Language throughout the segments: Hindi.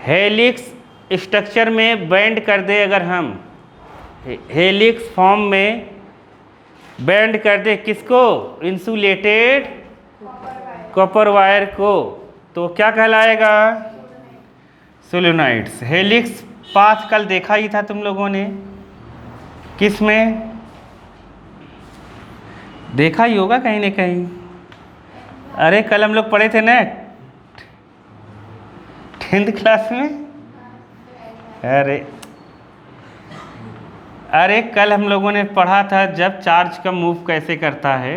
हेलिक्स स्ट्रक्चर में बैंड कर दे, अगर हम हेलिक्स फॉर्म में बैंड कर दे किसको, इंसुलेटेड कॉपर वायर को, तो क्या कहलाएगा, सोलेनोइड्स। हेलिक्स पाथ कल देखा ही था तुम लोगों ने, किस में देखा ही होगा कहीं ना कहीं। अरे कल हम लोग पढ़े थे ना 10th क्लास में। अरे कल हम लोगों ने पढ़ा था जब चार्ज का मूव कैसे करता है।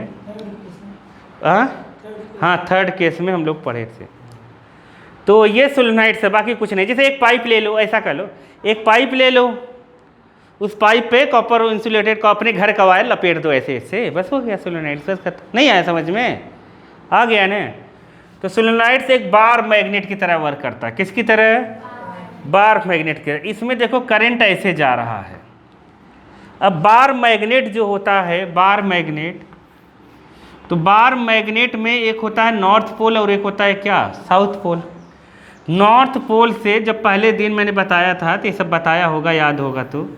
हाँ, थर्ड केस में हम लोग पढ़े थे। तो ये सोलेनोइड से, बाकी कुछ नहीं। जैसे एक पाइप ले लो, ऐसा कर लो, एक पाइप ले लो, उस पाइप पे कॉपर इंसुलेटेड को अपने घर का वायर लपेट दो ऐसे ऐसे, बस हो गया सोलेनोइड। बस खत्म। नहीं आया समझ में, आ गया ना। तो सोलेनोइड से एक बार मैग्नेट की तरह वर्क करता है। किसकी तरह, बार मैग्नेट की तरह। इसमें देखो करंट ऐसे जा रहा है। अब बार मैग्नेट जो होता है, बार मैग्नेट, तो बार मैग्नेट में एक होता है नॉर्थ पोल और एक होता है क्या, साउथ पोल। नॉर्थ पोल से जब पहले दिन मैंने बताया था, तो ये सब बताया होगा, याद होगा। तो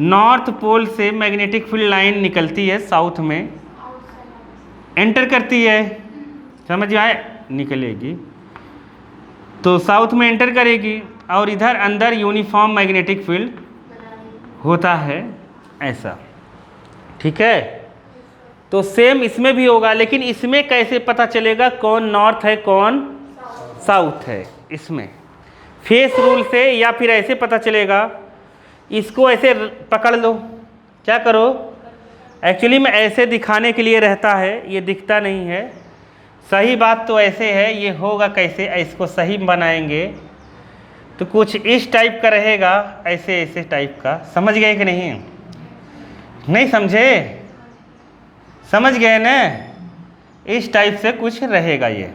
नॉर्थ पोल से मैग्नेटिक फील्ड लाइन निकलती है, साउथ में एंटर करती है, समझ आए, निकलेगी तो साउथ में एंटर करेगी, और इधर अंदर यूनिफॉर्म मैग्नेटिक फील्ड होता है ऐसा, ठीक है। तो सेम इसमें भी होगा, लेकिन इसमें कैसे पता चलेगा कौन नॉर्थ है कौन साउथ है, इसमें फेस रूल से, या फिर ऐसे पता चलेगा। इसको ऐसे पकड़ लो, क्या करो, एक्चुअली में ऐसे दिखाने के लिए रहता है, ये दिखता नहीं है। सही बात तो ऐसे है, ये होगा कैसे, इसको सही बनाएंगे तो कुछ इस टाइप का रहेगा, ऐसे ऐसे टाइप का। समझ गए कि नहीं, नहीं समझे, समझ गए ना, इस टाइप से कुछ रहेगा। ये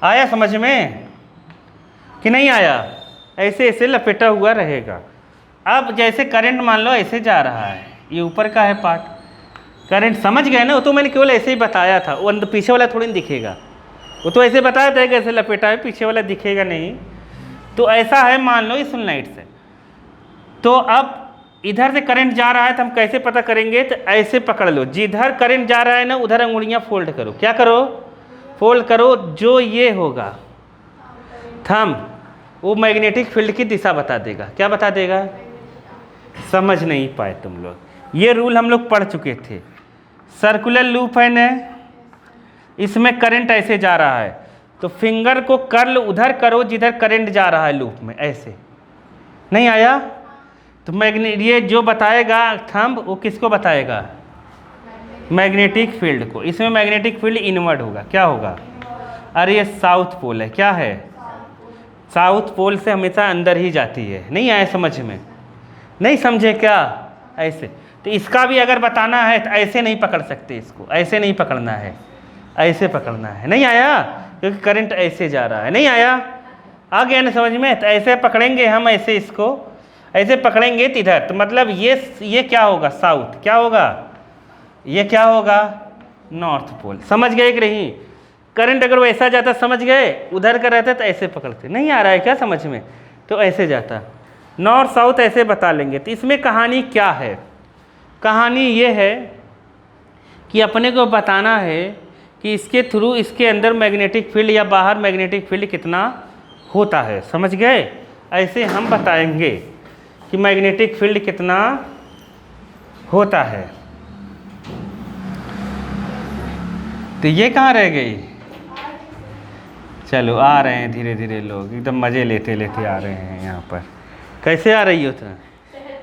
आया समझ में कि नहीं आया, ऐसे ऐसे लपेटा हुआ रहेगा। अब जैसे करंट मान लो ऐसे जा रहा है, ये ऊपर का है पार्ट, करंट, समझ गए ना। वो तो मैंने केवल ऐसे ही बताया था, वो पीछे वाला थोड़ी नहीं दिखेगा, वो तो ऐसे बताया था कैसे लपेटा है, पीछे वाला दिखेगा नहीं। तो ऐसा है, मान लो इस सोलेनोइड से। तो अब इधर से करंट जा रहा है, तो हम कैसे पता करेंगे, तो ऐसे पकड़ लो, जिधर करंट जा रहा है ना उधर अंगुलियां फोल्ड करो। क्या करो, फोल्ड करो। जो ये होगा थंब, वो मैग्नेटिक फील्ड की दिशा बता देगा। क्या बता देगा, समझ नहीं पाए तुम लोग, ये रूल हम लोग पढ़ चुके थे। सर्कुलर लूप है ना, इसमें करंट ऐसे जा रहा है, तो फिंगर को कर्ल उधर करो जिधर करंट जा रहा है लूप में, ऐसे। नहीं आया, तो मैग्नेट, ये जो बताएगा थंब, वो किसको बताएगा, मैग्नेटिक फील्ड को। इसमें मैग्नेटिक फील्ड इनवर्ड होगा, क्या होगा, अरे ये साउथ पोल है, क्या है, साउथ पोल से हमेशा अंदर ही जाती है। नहीं आया समझ में, नहीं समझे क्या, ऐसे। तो इसका भी अगर बताना है तो ऐसे नहीं पकड़ सकते, इसको ऐसे नहीं पकड़ना है, ऐसे पकड़ना है। नहीं आया, क्योंकि करंट ऐसे जा रहा है। नहीं आया, आ गया ना समझ में। तो ऐसे पकड़ेंगे हम, ऐसे इसको ऐसे पकड़ेंगे तो इधर, तो मतलब ये क्या होगा, साउथ, क्या होगा, ये क्या होगा, नॉर्थ पोल। समझ गए कि नहीं, करंट अगर वैसा जाता, समझ गए, उधर का रहता तो ऐसे पकड़ते। नहीं आ रहा है क्या समझ में, तो ऐसे जाता, नॉर्थ साउथ ऐसे बता लेंगे। तो इसमें कहानी क्या है, कहानी ये है कि अपने को बताना है कि इसके थ्रू, इसके अंदर मैग्नेटिक फील्ड या बाहर मैग्नेटिक फील्ड कितना होता है। समझ गए, ऐसे हम बताएंगे कि मैग्नेटिक फील्ड कितना होता है। तो ये कहाँ रह गई, चलो आ रहे हैं धीरे धीरे, लोग एकदम मज़े लेते लेते आ रहे हैं यहाँ पर। कैसे आ रही हो तुम,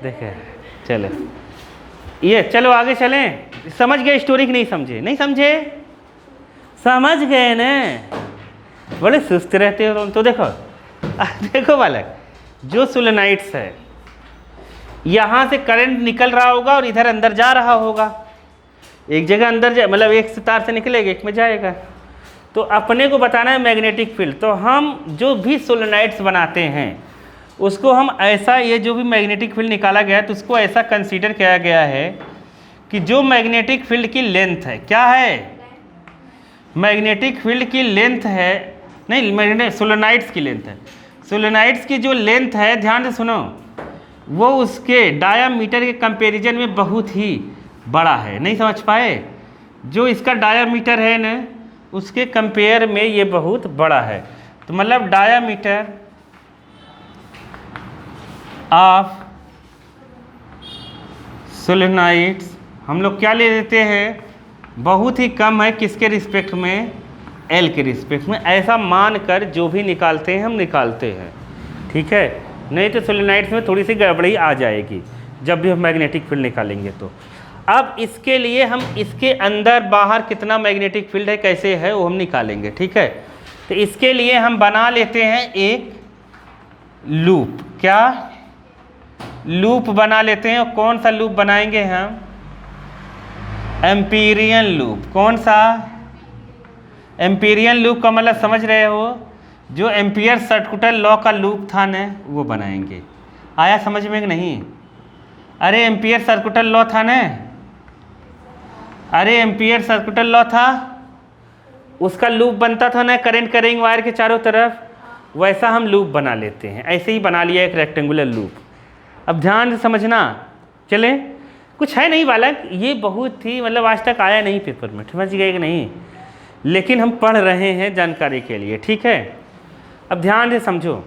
देखे, चलो ये, चलो आगे चलें। समझ गए स्टोरी की नहीं समझे, नहीं समझे, समझ गए ना, बड़े सुस्त रहते हो तुम तो। देखो देखो बालक, जो सोलेनोइड्स है, यहाँ से करंट निकल रहा होगा और इधर अंदर जा रहा होगा। एक जगह अंदर जा, मतलब एक से तार से निकलेगा, एक में जाएगा। तो अपने को बताना है मैग्नेटिक फील्ड। तो हम जो भी सोलेनोइड्स बनाते हैं उसको हम ऐसा, ये जो भी मैग्नेटिक फील्ड निकाला गया है तो उसको ऐसा कंसीडर किया गया है कि जो मैग्नेटिक फील्ड की लेंथ है, क्या है, मैग्नेटिक फील्ड की लेंथ है, नहीं मैंने सोलेनोइड्स की लेंथ है। सोलेनोइड्स की जो लेंथ है, ध्यान से सुनो, वो उसके डायामीटर के कंपैरिजन में बहुत ही बड़ा है। नहीं समझ पाए? जो इसका डायामीटर है ना, उसके कंपेयर में ये बहुत बड़ा है। तो मतलब डायामीटर ऑफ सोलेनोइड्स हम लोग क्या ले लेते हैं, बहुत ही कम है। किसके रिस्पेक्ट में? एल के रिस्पेक्ट में। ऐसा मानकर जो भी निकालते हैं हम निकालते हैं, ठीक है। नहीं तो सोलेनोइड्स में थोड़ी सी गड़बड़ी आ जाएगी जब भी हम मैग्नेटिक फील्ड निकालेंगे। तो अब इसके लिए हम इसके अंदर बाहर कितना मैग्नेटिक फील्ड है, कैसे है, वो हम निकालेंगे, ठीक है। तो इसके लिए हम बना लेते हैं एक लूप। क्या लूप बना लेते हैं? और कौन सा लूप बनाएंगे हम? Amperian loop. कौन सा? एम्पीरियन लूप का मतलब समझ रहे हो, जो एम्पियर सर्कुलर लॉ का लूप था ना, वो बनाएंगे। आया समझ में कि नहीं? अरे एम्पियर सर्कुलर लॉ था ना, अरे एम्पियर सर्कुलर लॉ था, उसका लूप बनता था ना करंट कैरिंग वायर के चारों तरफ, वैसा हम लूप बना लेते हैं। ऐसे ही बना लिया एक रेक्टेंगुलर लूप। अब ध्यान से समझना, चले कुछ है नहीं बालक, ये बहुत ही मतलब आज तक आया नहीं पेपर में, समझ गए कि नहीं, लेकिन हम पढ़ रहे हैं जानकारी के लिए, ठीक है। अब ध्यान से समझो,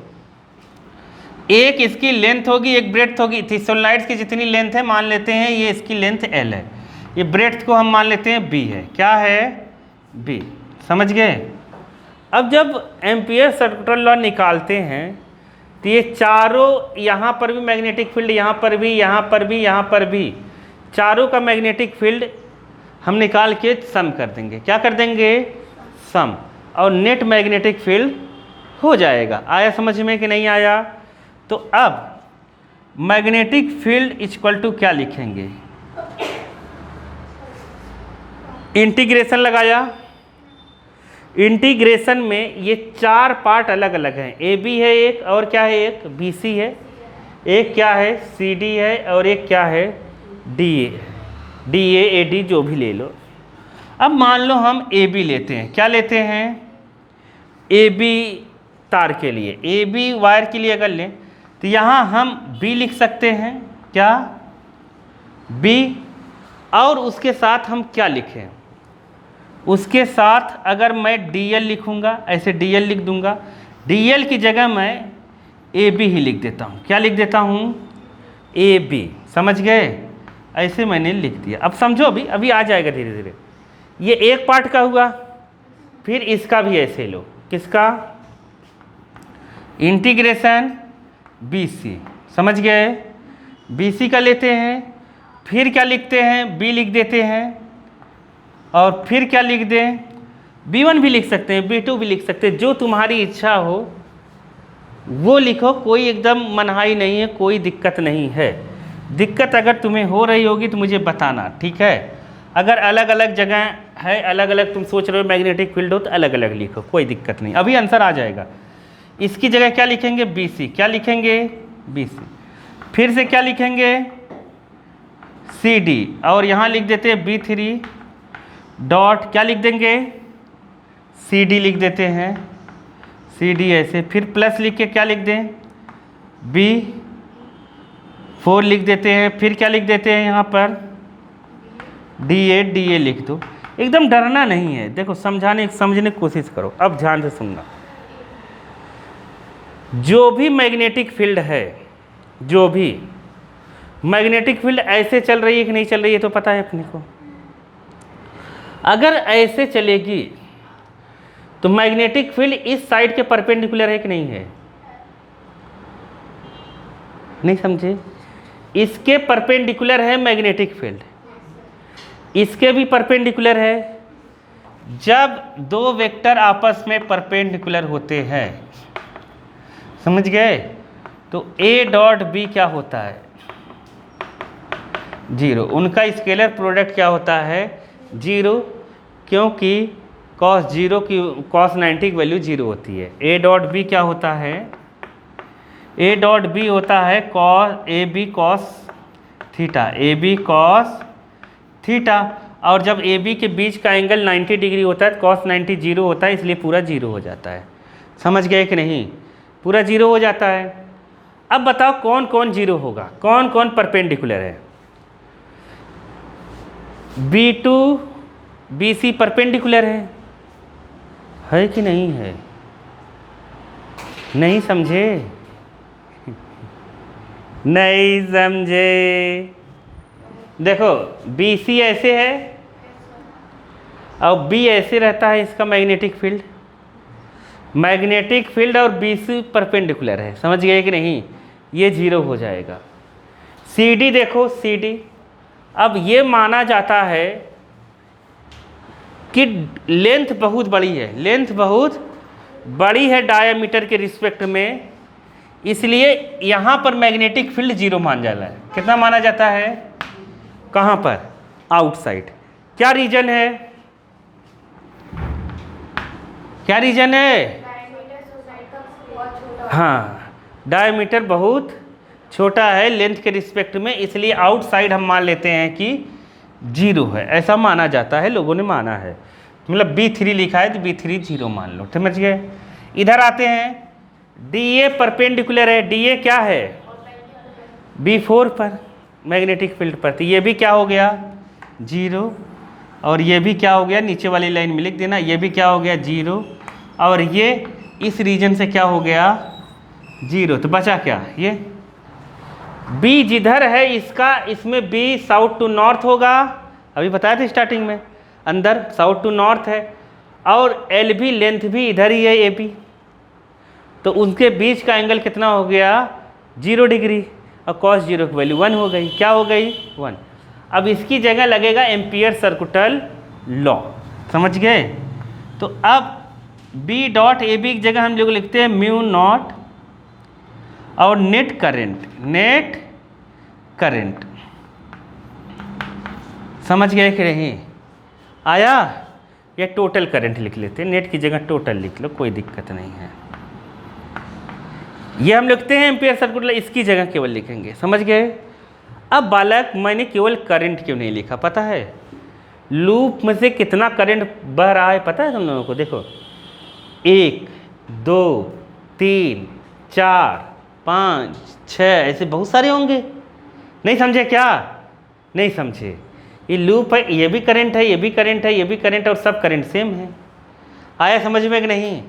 एक इसकी लेंथ होगी, एक ब्रेड्थ होगी। थी सोलेनोइड्स की जितनी लेंथ है मान लेते हैं ये इसकी लेंथ एल है, ये ब्रेड्थ को हम मान लेते हैं बी है। क्या है? बी। समझ गए? अब जब एम्पियर सर्कुलर लॉ निकालते हैं तो ये चारों, यहाँ पर भी मैग्नेटिक फील्ड, यहाँ पर भी, यहाँ पर भी, यहाँ पर भी, चारों का मैग्नेटिक फील्ड हम निकाल के सम कर देंगे। क्या कर देंगे? सम। और नेट मैग्नेटिक फील्ड हो जाएगा। आया समझ में कि नहीं आया? तो अब मैग्नेटिक फील्ड इक्वल टू क्या लिखेंगे? इंटीग्रेशन लगाया। इंटीग्रेशन में ये चार पार्ट अलग अलग हैं। ए बी है एक, और क्या है? एक बी सी है, एक क्या है? सी डी है, और एक क्या है? D A, D A D, जो भी ले लो। अब मान लो हम ए बी लेते हैं। क्या लेते हैं? ए बी तार के लिए, ए बी वायर के लिए अगर लें तो यहाँ हम बी लिख सकते हैं। क्या? बी। और उसके साथ हम क्या लिखें? उसके साथ अगर मैं डी एल लिखूँगा, ऐसे डी एल लिख दूँगा, डी एल की जगह मैं ए बी ही लिख देता हूँ। क्या लिख देता हूँ? A B. समझ गए? ऐसे मैंने लिख दिया। अब समझो, अभी अभी आ जाएगा धीरे धीरे। ये एक पार्ट का हुआ, फिर इसका भी ऐसे लो। किसका? Integration B C. समझ गए? बी सी का लेते हैं, फिर क्या लिखते हैं? बी लिख देते हैं, और फिर क्या लिख दें? B1 भी लिख सकते हैं, B2 भी लिख सकते हैं, जो तुम्हारी इच्छा हो वो लिखो। कोई एकदम मनहाई नहीं है, कोई दिक्कत नहीं है। दिक्कत अगर तुम्हें हो रही होगी तो मुझे बताना, ठीक है। अगर अलग अलग जगह है, अलग अलग तुम सोच रहे हो मैग्नेटिक फील्ड हो, तो अलग अलग लिखो, कोई दिक्कत नहीं। अभी आंसर आ जाएगा। इसकी जगह क्या लिखेंगे? BC। क्या लिखेंगे? BC। फिर से क्या लिखेंगे? CD। और यहाँ लिख देते हैं B3 डॉट, क्या लिख देंगे? CD लिख देते हैं, CD ऐसे। फिर प्लस लिख के क्या लिख दें? B4 लिख देते हैं। फिर क्या लिख देते हैं यहाँ पर? DA लिख दो। एकदम डरना नहीं है, देखो समझने की कोशिश करो। अब ध्यान से सुनना, जो भी मैग्नेटिक फील्ड है, जो भी मैग्नेटिक फील्ड ऐसे चल रही है कि नहीं चल रही है तो पता है अपने को। अगर ऐसे चलेगी तो मैग्नेटिक फील्ड इस साइड के परपेंडिकुलर है कि नहीं है? नहीं समझे? इसके परपेंडिकुलर है मैग्नेटिक फील्ड, इसके भी परपेंडिकुलर है। जब दो वेक्टर आपस में परपेंडिकुलर होते हैं, समझ गए, तो A डॉट बी क्या होता है? 0। उनका स्केलर प्रोडक्ट क्या होता है? 0, क्योंकि cos 0 की cos 90 की वैल्यू 0 होती है। A डॉट बी क्या होता है? A डॉट बी होता है A B cos theta, A B cos theta. और जब ए बी के बीच का एंगल 90 डिग्री होता है तो cos 90 0 होता है, इसलिए पूरा 0 हो जाता है। समझ गए कि नहीं, पूरा जीरो हो जाता है। अब बताओ कौन कौन जीरो होगा, कौन कौन परपेंडिकुलर है। B2 BC परपेंडिकुलर है कि नहीं है? नहीं समझे? नहीं समझे। देखो BC ऐसे है और B ऐसे रहता है, इसका मैग्नेटिक फील्ड और BC परपेंडिकुलर है, समझ गए कि नहीं, ये जीरो हो जाएगा। CD देखो CD, अब ये माना जाता है कि लेंथ बहुत बड़ी है डायामीटर के रिस्पेक्ट में, इसलिए यहाँ पर मैग्नेटिक फील्ड जीरो मान जाता है। कितना माना जाता है? कहाँ पर? आउटसाइड। क्या रीजन है? क्या रीजन है? हाँ, डायमीटर बहुत छोटा है लेंथ के रिस्पेक्ट में, इसलिए आउटसाइड हम मान लेते हैं कि जीरो है, ऐसा माना जाता है, लोगों ने माना है। मतलब B3 लिखा है तो B3 जीरो मान लो, समझ गए। इधर आते हैं, DA परपेंडिकुलर है। DA क्या है? B4 पर मैग्नेटिक फील्ड पर, तो ये भी क्या हो गया? जीरो। और ये भी क्या हो गया? नीचे वाली लाइन में लिख देना, ये भी क्या हो गया? जीरो। और ये इस रीजन से क्या हो गया? जीरो। तो बचा क्या? ये B जिधर है इसका, इसमें B साउथ टू नॉर्थ होगा, अभी बताया था स्टार्टिंग में, अंदर साउथ टू नॉर्थ है। और LB लेंथ भी इधर ही है AB, तो उनके बीच का एंगल कितना हो गया? 0 डिग्री। और cos 0 की वैल्यू 1 हो गई। क्या हो गई? 1। अब इसकी जगह लगेगा एम्पियर सर्कुटल लॉ, समझ गए। तो अब B डॉट AB की जगह हम लोग लिखते हैं म्यू नॉट और नेट करंट, समझ गए कि नहीं? आया? ये टोटल करंट लिख लेते हैं, नेट की जगह टोटल लिख लो, कोई दिक्कत नहीं है। ये हम लिखते हैं एम्पियर सर्कुलर, इसकी जगह केवल लिखेंगे, समझ गए। अब बालक, मैंने केवल करंट क्यों नहीं लिखा पता है? लूप में से कितना करंट बह रहा है पता है तुम लोगों को? देखो 1 2 3 4 5 6 ऐसे बहुत सारे होंगे, नहीं समझे क्या? नहीं समझे। ये लूप है, ये भी करंट है, ये भी करंट है, ये भी करंट, और सब करंट सेम है। आया समझ में कि नहीं?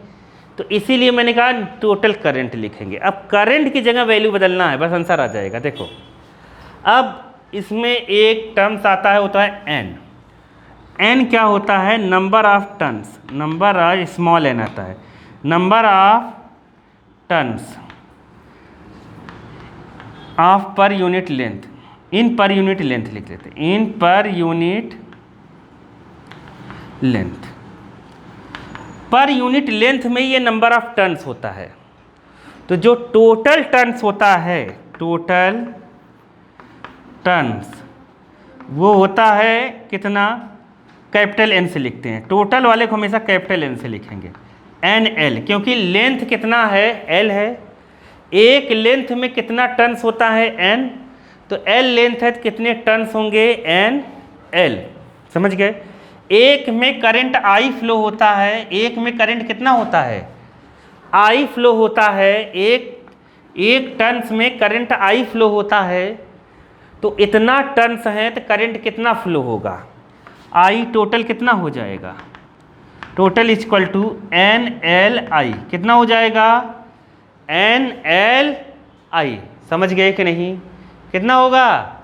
तो इसीलिए मैंने कहा टोटल करंट लिखेंगे। अब करंट की जगह वैल्यू बदलना है, बस आंसर आ जाएगा। देखो अब इसमें एक टर्म्स आता है, होता है n क्या होता है? Number of turns, number of small n आता है, number of turns of per unit length, n per unit length लिख लेते हैं, n per unit length. Per unit length में ये नंबर ऑफ टर्न्स होता है। तो जो टोटल टर्न्स होता है, टोटल टर्न्स वो होता है कितना? कैपिटल N से लिखते हैं, टोटल वाले को हमेशा कैपिटल N से लिखेंगे, NL, क्योंकि लेंथ कितना है? L है। एक लेंथ में कितना टर्न्स होता है? N, तो L लेंथ है तो कितने टर्न्स होंगे? NL, समझ गए। एक में करंट I फ्लो होता है, एक में करंट कितना होता है? I फ्लो होता है, एक टर्न्स में करंट I फ्लो होता है, तो इतना टर्न्स है तो करंट कितना फ्लो होगा? I टोटल कितना हो जाएगा? टोटल इक्वल टू NLI, कितना हो जाएगा? NLI, समझ गए कि नहीं? कितना होगा?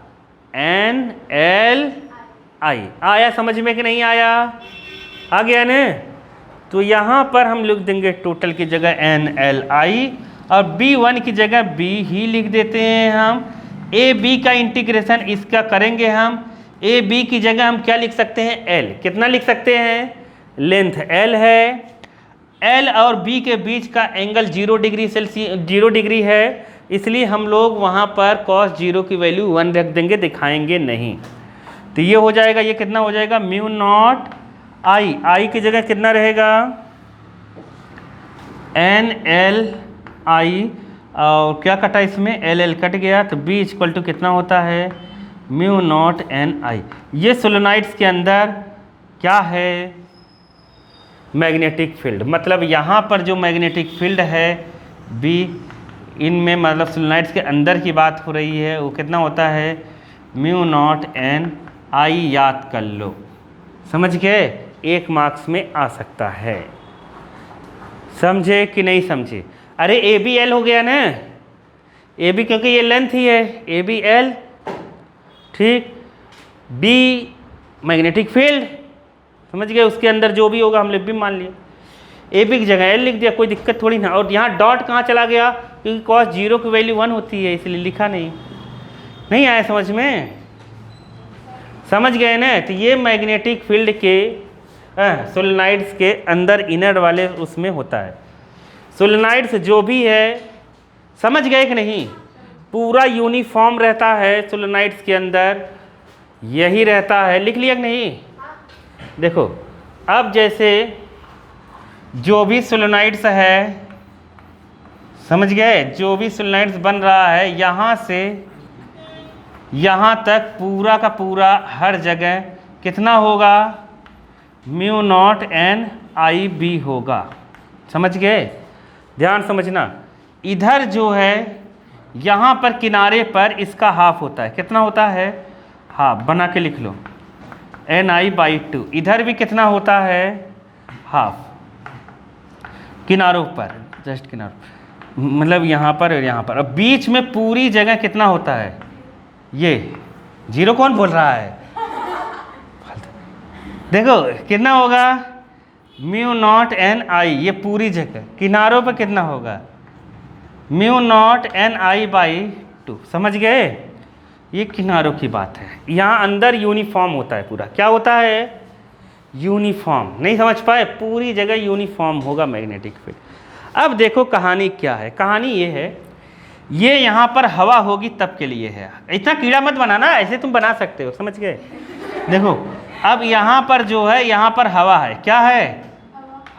NLI। आया समझ में कि नहीं आया? आ गया ना? तो यहाँ पर हम लिख देंगे टोटल की जगह NLI, और B1 की जगह B ही लिख देते हैं हम। AB का इंटीग्रेशन इसका करेंगे हम, AB की जगह हम क्या लिख सकते हैं? L, कितना लिख सकते हैं? लेंथ L है, L और B के बीच का एंगल 0 डिग्री है, इसलिए हम लोग वहाँ पर cos 0 की वैल्यू 1 रख देंगे, दिखाएंगे नहीं। तो ये हो जाएगा, ये कितना हो जाएगा? म्यू नॉट I की जगह कितना रहेगा? NLI, और क्या कटा इसमें? LL कट गया, तो B इक्वल टू कितना होता है? Mu not NI। ये सोलेनॉइड्स के अंदर क्या है? मैग्नेटिक फील्ड, मतलब यहाँ पर जो मैग्नेटिक फील्ड है बी, इनमें मतलब सोलेनॉइड्स के अंदर की बात हो रही है, वो कितना होता है म्यू नॉट एन आई, याद कर लो, समझ गए, 1 मार्क्स में आ सकता है। समझे कि नहीं समझे? अरे ए बी एल हो गया ना, ए बी क्योंकि ये लेंथ ही है, ए बी एल, ठीक, बी मैग्नेटिक फील्ड, समझ गए, उसके अंदर जो भी होगा हम लोग भी मान लिए, ए बी की जगह एल लिख दिया, कोई दिक्कत थोड़ी ना। और यहाँ डॉट कहाँ चला गया, क्योंकि कॉस 0 की वैल्यू 1 होती है, इसलिए लिखा नहीं आया समझ में, समझ गए ना। तो ये मैग्नेटिक फील्ड के सोलेनॉइड्स के अंदर इनर वाले उसमें होता है। सोलेनॉइड्स जो भी है, समझ गए कि नहीं, पूरा यूनिफॉर्म रहता है सोलेनॉइड्स के अंदर, यही रहता है, लिख लिया कि नहीं? देखो अब जैसे जो भी सोलेनॉइड्स है, समझ गए, जो भी सोलेनॉइड्स बन रहा है यहाँ से यहाँ तक पूरा का पूरा हर जगह कितना होगा, mu naught N I B होगा, समझ गए, ध्यान समझना। इधर जो है यहाँ पर किनारे पर इसका हाफ होता है, कितना होता है, हाफ, बना के लिख लो, एन आई बाई 2। इधर भी कितना होता है, हाफ, किनारों पर, जस्ट किनारों, मतलब यहाँ पर और यहाँ पर। अब बीच में पूरी जगह कितना होता है, ये 0 कौन बोल रहा है, देखो कितना होगा, म्यू नॉट एन आई, ये पूरी जगह, किनारों पर कितना होगा, mu naught N I by 2, समझ गए, ये किनारों की बात है। यहाँ अंदर यूनिफॉर्म होता है पूरा, क्या होता है, यूनिफॉर्म, नहीं समझ पाए, पूरी जगह यूनिफॉर्म होगा मैग्नेटिक फील्ड। अब देखो कहानी क्या है, कहानी ये है, ये यहाँ पर हवा होगी तब के लिए है, इतना कीड़ा मत बनाना, ऐसे तुम बना सकते हो, समझ गए। देखो अब यहाँ पर जो है, यहाँ पर हवा है, क्या है,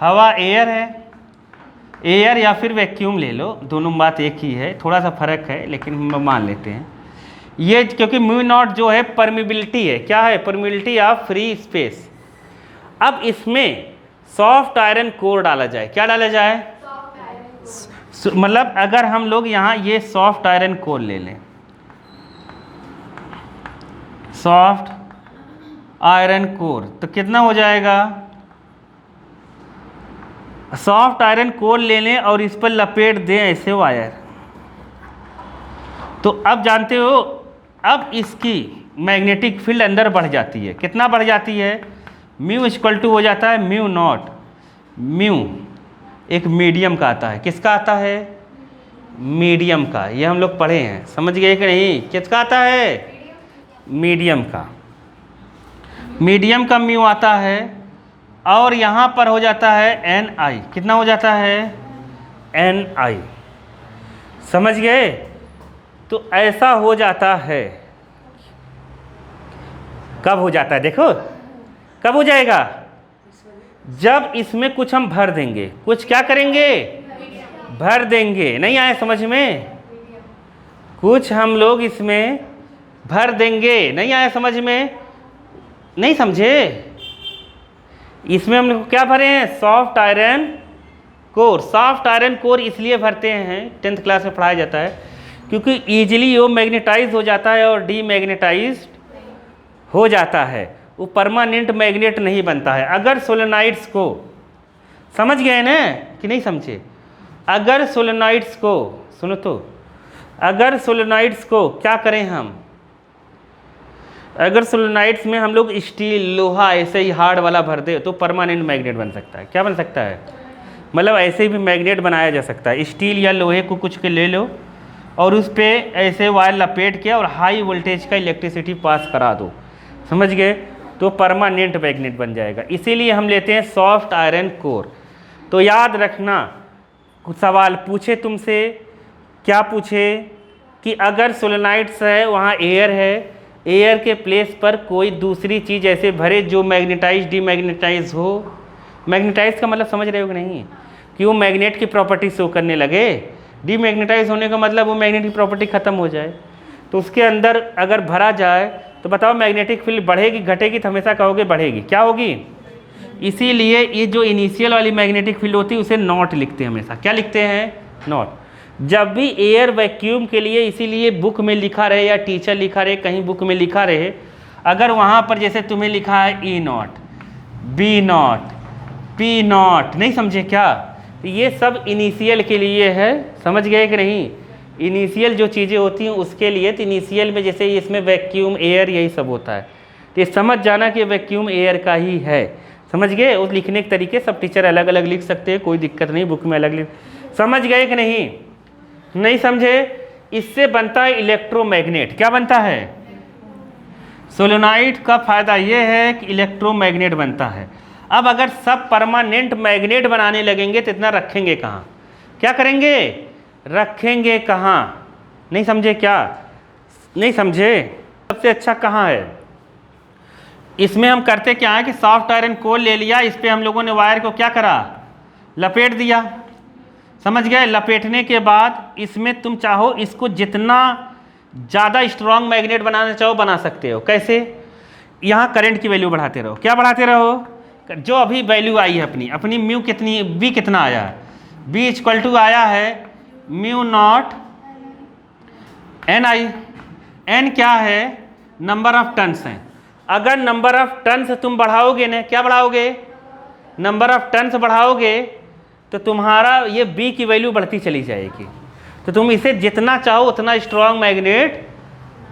हवा, एयर है, एयर या फिर वैक्यूम ले लो, दोनों बात एक ही है, थोड़ा सा फर्क है लेकिन हम मान लेते हैं ये, क्योंकि म्यू नॉट जो है परमिबिलिटी है, क्या है, परमिबिलिटी ऑफ फ्री स्पेस। अब इसमें सॉफ्ट आयरन कोर डाला जाए, क्या डाला जाए, मतलब अगर हम लोग यहाँ ये सॉफ्ट आयरन कोर ले लें, सॉफ्ट आयरन कोर, तो कितना हो जाएगा, सॉफ्ट आयरन कोर ले लें और इस पर लपेट दें ऐसे वायर, तो अब जानते हो, अब इसकी मैग्नेटिक फील्ड अंदर बढ़ जाती है, कितना बढ़ जाती है, म्यू इक्वल टू हो जाता है म्यू नॉट, म्यू एक मीडियम का आता है, किसका आता है, मीडियम का, ये हम लोग पढ़े हैं, समझ गए कि नहीं, किसका आता है, मीडियम का, मीडियम का म्यू आता है, और यहाँ पर हो जाता है एन आई, कितना हो जाता है, एन आई, समझ गए। तो ऐसा हो जाता है, कब हो जाता है, देखो कब हो जाएगा, जब इसमें कुछ हम भर देंगे, कुछ क्या करेंगे, भर देंगे, नहीं आया समझ में, कुछ हम लोग इसमें भर देंगे, नहीं आया समझ में, नहीं समझे, इसमें हम लोग क्या भरे हैं, soft iron core. Soft iron core इसलिए भरते हैं, 10th क्लास में पढ़ाया जाता है, क्योंकि ईजिली वो मैग्नेटाइज हो जाता है और डीमैग्नेटाइज्ड हो जाता है, वो परमानेंट मैग्नेट नहीं बनता है। अगर सोलेनॉइड्स को, समझ गए ना कि नहीं समझे, अगर सोलेनॉइड्स को, सुनो तो, अगर सोलेनॉइड्स को क्या करें हम, अगर सोलेनॉइड्स में हम लोग स्टील, लोहा ऐसे ही हार्ड वाला भर दे तो परमानेंट मैग्नेट बन सकता है, क्या बन सकता है, मतलब ऐसे भी मैग्नेट बनाया जा सकता है। स्टील या लोहे को कुछ के ले लो और उस पर ऐसे वायर लपेट के और हाई वोल्टेज का इलेक्ट्रिसिटी पास करा दो, समझ गए, तो परमानेंट मैग्नेट बन जाएगा। इसीलिए हम लेते हैं सॉफ्ट आयरन कोर। तो याद रखना, कुछ सवाल पूछे तुमसे, क्या पूछे कि अगर सोलेनॉइड्स है वहाँ एयर है, एयर के प्लेस पर कोई दूसरी चीज़ ऐसे भरे जो मैग्नेटाइज डीमैग्नेटाइज हो, मैग्नेटाइज का मतलब समझ रहे हो कि नहीं, कि वो मैग्नेट की प्रॉपर्टी शो करने लगे, डीमैग्नेटाइज होने का मतलब वो मैग्नेट की प्रॉपर्टी ख़त्म हो जाए, तो उसके अंदर अगर भरा जाए तो बताओ मैग्नेटिक फील्ड बढ़ेगी घटेगी, तो हमेशा कहोगे बढ़ेगी, क्या होगी, इसीलिए ये जो इनिशियल वाली मैग्नेटिक फील्ड होती है उसे नॉट लिखते हैं हमेशा। क्या लिखते हैं? नॉट। जब भी एयर वैक्यूम के लिए, इसीलिए बुक में लिखा रहे या टीचर लिखा रहे, कहीं बुक में लिखा रहे, अगर वहाँ पर जैसे तुम्हें लिखा है E naught, B naught, P naught, नहीं समझे क्या? तो ये सब इनिशियल के लिए है, समझ गए कि नहीं? इनिशियल जो चीज़ें होती हैं उसके लिए। तो इनिशियल में जैसे इसमें वैक्यूम, एयर, यही सब होता है। तो ये समझ जाना कि वैक्यूम एयर का ही है, समझ गए? उस लिखने के तरीके सब टीचर अलग अलग लिख सकते हैं, कोई दिक्कत नहीं, बुक में अलग लिख। समझ गए कि नहीं? नहीं समझे? इससे बनता है इलेक्ट्रोमैग्नेट। क्या बनता है? सोलेनोइड का फायदा ये है कि इलेक्ट्रोमैग्नेट बनता है। अब अगर सब परमानेंट मैग्नेट बनाने लगेंगे तो इतना रखेंगे कहाँ? क्या करेंगे? रखेंगे कहाँ? नहीं समझे क्या? नहीं समझे? सबसे अच्छा कहाँ है? इसमें हम करते क्या है कि सॉफ्ट आयरन कोल ले लिया, इस पर हम लोगों ने वायर को क्या करा? लपेट दिया, समझ गए? लपेटने के बाद इसमें तुम चाहो इसको जितना ज़्यादा स्ट्रॉन्ग मैग्नेट बनाना चाहो बना सकते हो। कैसे? यहाँ करंट की वैल्यू बढ़ाते रहो। क्या बढ़ाते रहो? जो अभी वैल्यू आई है अपनी म्यू कितनी, बी कितना आया है? बी इक्वल टू आया है mu naught N I. N क्या है? नंबर ऑफ टन्स हैं। अगर नंबर ऑफ टन्स तुम बढ़ाओगे ना, क्या बढ़ाओगे? नंबर ऑफ टन्स बढ़ाओगे तो तुम्हारा ये बी की वैल्यू बढ़ती चली जाएगी। तो तुम इसे जितना चाहो उतना स्ट्रॉन्ग मैग्नेट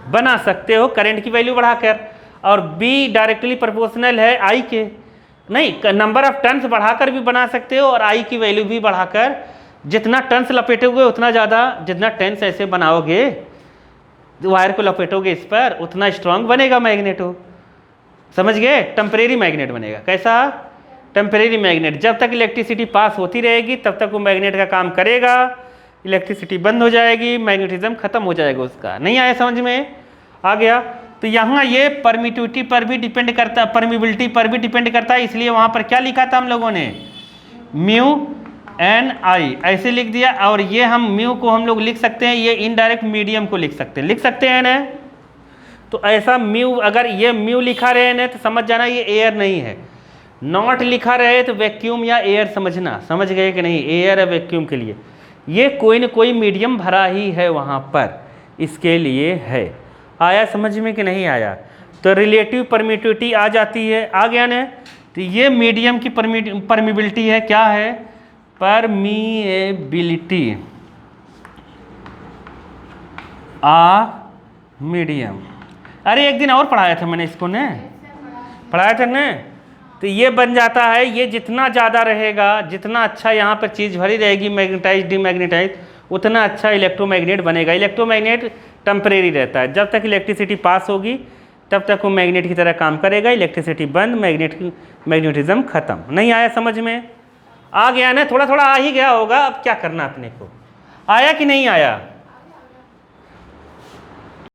बना सकते हो करंट की वैल्यू बढ़ाकर। और बी डायरेक्टली प्रोपोर्शनल है आई के, नहीं, नंबर ऑफ टन्स बढ़ाकर भी बना सकते हो और आई की वैल्यू भी बढ़ाकर। जितना टन्स लपेटोगे उतना ज़्यादा, जितना टन्स ऐसे बनाओगे, वायर को लपेटोगे इस पर, उतना स्ट्रॉन्ग बनेगा मैग्नेट हो। समझ गए? टेम्परेरी मैग्नेट बनेगा। कैसा? Temporary magnet. जब तक इलेक्ट्रिसिटी पास होती रहेगी तब तक वो मैग्नेट का काम करेगा। इलेक्ट्रिसिटी बंद हो जाएगी, मैग्नेटिज्म खत्म हो जाएगा उसका। नहीं आया समझ में? आ गया? तो यहाँ ये परमिटिविटी पर भी डिपेंड करता है, परमिबिलिटी पर भी डिपेंड करता है। इसलिए वहाँ पर क्या लिखा था हम लोगों ने? म्यू एन आई ऐसे लिख दिया। और ये हम म्यू को हम लोग लिख सकते हैं, ये इनडायरेक्ट मीडियम को लिख सकते हैं, लिख सकते हैं ना? तो ऐसा म्यू, अगर ये म्यू लिखा रहे ना तो समझ जाना ये एयर नहीं है। नॉट लिखा रहे तो वैक्यूम या एयर समझना। समझ गए कि नहीं? एयर है वैक्यूम के लिए, ये कोई न कोई मीडियम भरा ही है वहाँ पर, इसके लिए है। आया समझ में कि नहीं आया? तो रिलेटिव परमिटिविटी आ जाती है। आ गया ना? तो ये मीडियम की परमिबिलिटी है। क्या है? परमिएबिलिटी आ मीडियम। अरे एक दिन और पढ़ाया था मैंने इसको ने, पढ़ाया था ना? तो ये बन जाता है, ये जितना ज़्यादा रहेगा, जितना अच्छा यहाँ पर चीज़ भरी रहेगी मैग्नेटाइज डीमैग्नेटाइज, उतना अच्छा इलेक्ट्रोमैग्नेट बनेगा। इलेक्ट्रोमैग्नेट टेम्परेरी रहता है, जब तक इलेक्ट्रिसिटी पास होगी तब तक वो मैग्नेट की तरह काम करेगा। इलेक्ट्रिसिटी बंद, मैग्नेटिज्म खत्म। नहीं आया समझ में? आ गया ना? थोड़ा थोड़ा आ ही गया होगा, अब क्या करना अपने को। आया कि नहीं आया?